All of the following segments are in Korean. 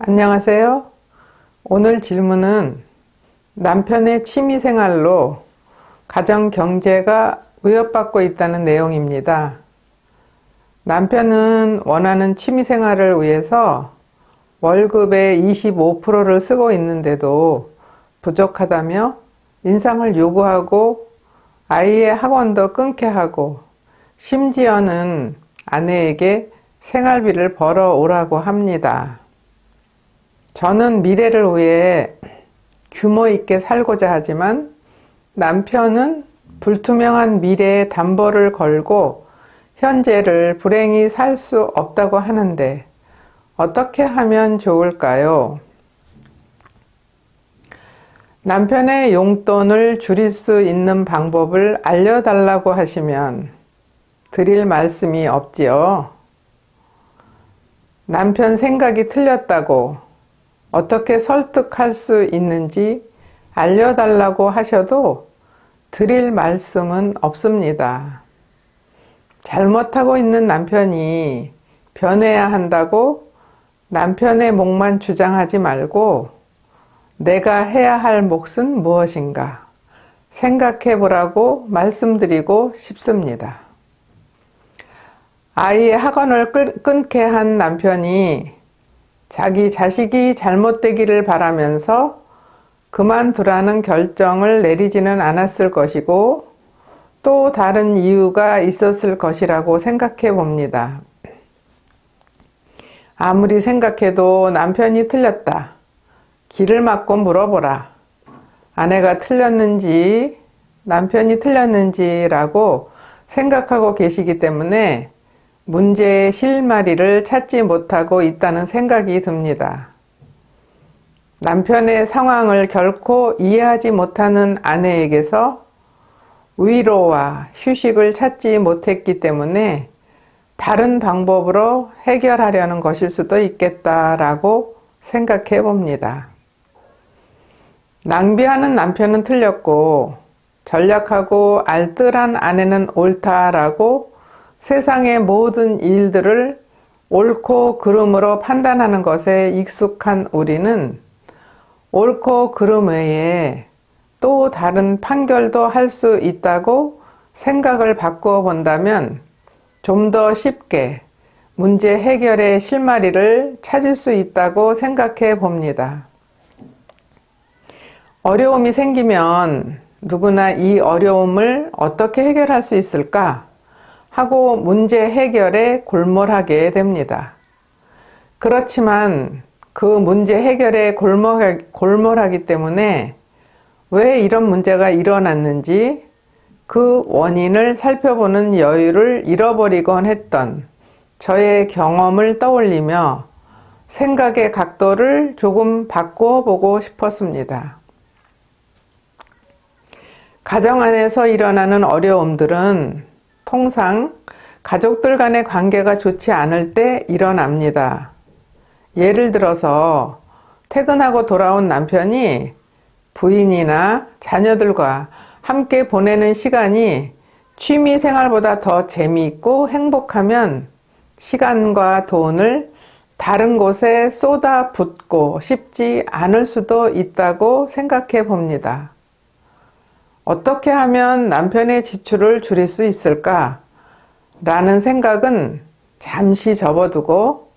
안녕하세요. 오늘 질문은 남편의 취미생활로 가정 경제가 위협받고 있다는 내용입니다. 남편은 원하는 취미생활을 위해서 월급의 25%를 쓰고 있는데도 부족하다며 인상을 요구하고 아이의 학원도 끊게 하고 심지어는 아내에게 생활비를 벌어오라고 합니다. 저는 미래를 위해 규모 있게 살고자 하지만 남편은 불투명한 미래에 담보를 걸고 현재를 불행히 살 수 없다고 하는데 어떻게 하면 좋을까요? 남편의 용돈을 줄일 수 있는 방법을 알려달라고 하시면 드릴 말씀이 없지요. 남편 생각이 틀렸다고 어떻게 설득할 수 있는지 알려달라고 하셔도 드릴 말씀은 없습니다. 잘못하고 있는 남편이 변해야 한다고 남편의 몫만 주장하지 말고 내가 해야 할 몫은 무엇인가 생각해 보라고 말씀드리고 싶습니다. 아이의 학원을 끊게 한 남편이 자기 자식이 잘못되기를 바라면서 그만두라는 결정을 내리지는 않았을 것이고 또 다른 이유가 있었을 것이라고 생각해 봅니다. 아무리 생각해도 남편이 틀렸다. 길을 막고 물어보라. 아내가 틀렸는지 남편이 틀렸는지라고 생각하고 계시기 때문에 문제의 실마리를 찾지 못하고 있다는 생각이 듭니다. 남편의 상황을 결코 이해하지 못하는 아내에게서 위로와 휴식을 찾지 못했기 때문에 다른 방법으로 해결하려는 것일 수도 있겠다라고 생각해 봅니다. 낭비하는 남편은 틀렸고 전략하고 알뜰한 아내는 옳다라고 세상의 모든 일들을 옳고 그름으로 판단하는 것에 익숙한 우리는 옳고 그름 외에 또 다른 판결도 할 수 있다고 생각을 바꾸어 본다면 좀 더 쉽게 문제 해결의 실마리를 찾을 수 있다고 생각해 봅니다. 어려움이 생기면 누구나 이 어려움을 어떻게 해결할 수 있을까 하고 문제 해결에 골몰하게 됩니다. 그렇지만 그 문제 해결에 골몰하기 때문에 왜 이런 문제가 일어났는지 그 원인을 살펴보는 여유를 잃어버리곤 했던 저의 경험을 떠올리며 생각의 각도를 조금 바꾸어 보고 싶었습니다. 가정 안에서 일어나는 어려움들은 통상 가족들 간의 관계가 좋지 않을 때 일어납니다. 예를 들어서 퇴근하고 돌아온 남편이 부인이나 자녀들과 함께 보내는 시간이 취미 생활보다 더 재미있고 행복하면 시간과 돈을 다른 곳에 쏟아붓고 싶지 않을 수도 있다고 생각해 봅니다. 어떻게 하면 남편의 지출을 줄일 수 있을까? 라는 생각은 잠시 접어두고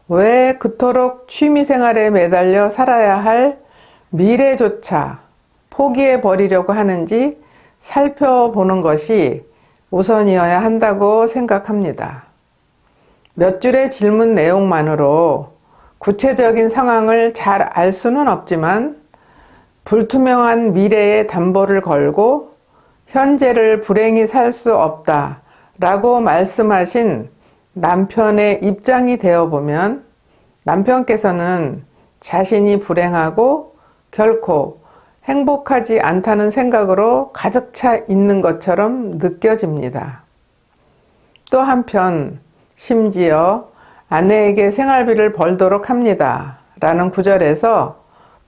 왜 그토록 취미생활에 매달려 살아야 할 미래조차 포기해 버리려고 하는지 살펴보는 것이 우선이어야 한다고 생각합니다. 몇 줄의 질문 내용만으로 구체적인 상황을 잘 알 수는 없지만 불투명한 미래에 담보를 걸고 현재를 불행히 살 수 없다 라고 말씀하신 남편의 입장이 되어보면 남편께서는 자신이 불행하고 결코 행복하지 않다는 생각으로 가득 차 있는 것처럼 느껴집니다. 또 한편 심지어 아내에게 생활비를 벌도록 합니다 라는 구절에서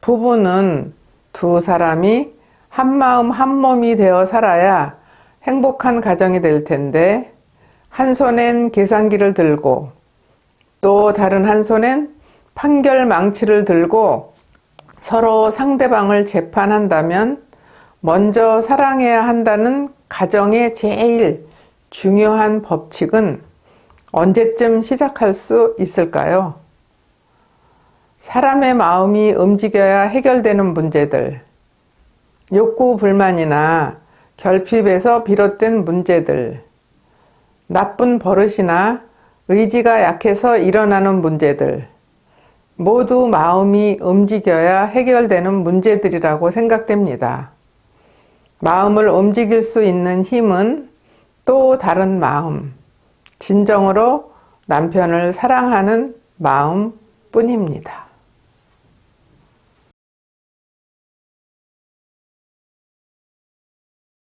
부부는 두 사람이 한마음 한몸이 되어 살아야 행복한 가정이 될 텐데 한 손엔 계산기를 들고 또 다른 한 손엔 판결 망치를 들고 서로 상대방을 재판한다면 먼저 사랑해야 한다는 가정의 제일 중요한 법칙은 언제쯤 시작할 수 있을까요? 사람의 마음이 움직여야 해결되는 문제들, 욕구 불만이나 결핍에서 비롯된 문제들, 나쁜 버릇이나 의지가 약해서 일어나는 문제들, 모두 마음이 움직여야 해결되는 문제들이라고 생각됩니다. 마음을 움직일 수 있는 힘은 또 다른 마음, 진정으로 남편을 사랑하는 마음 뿐입니다.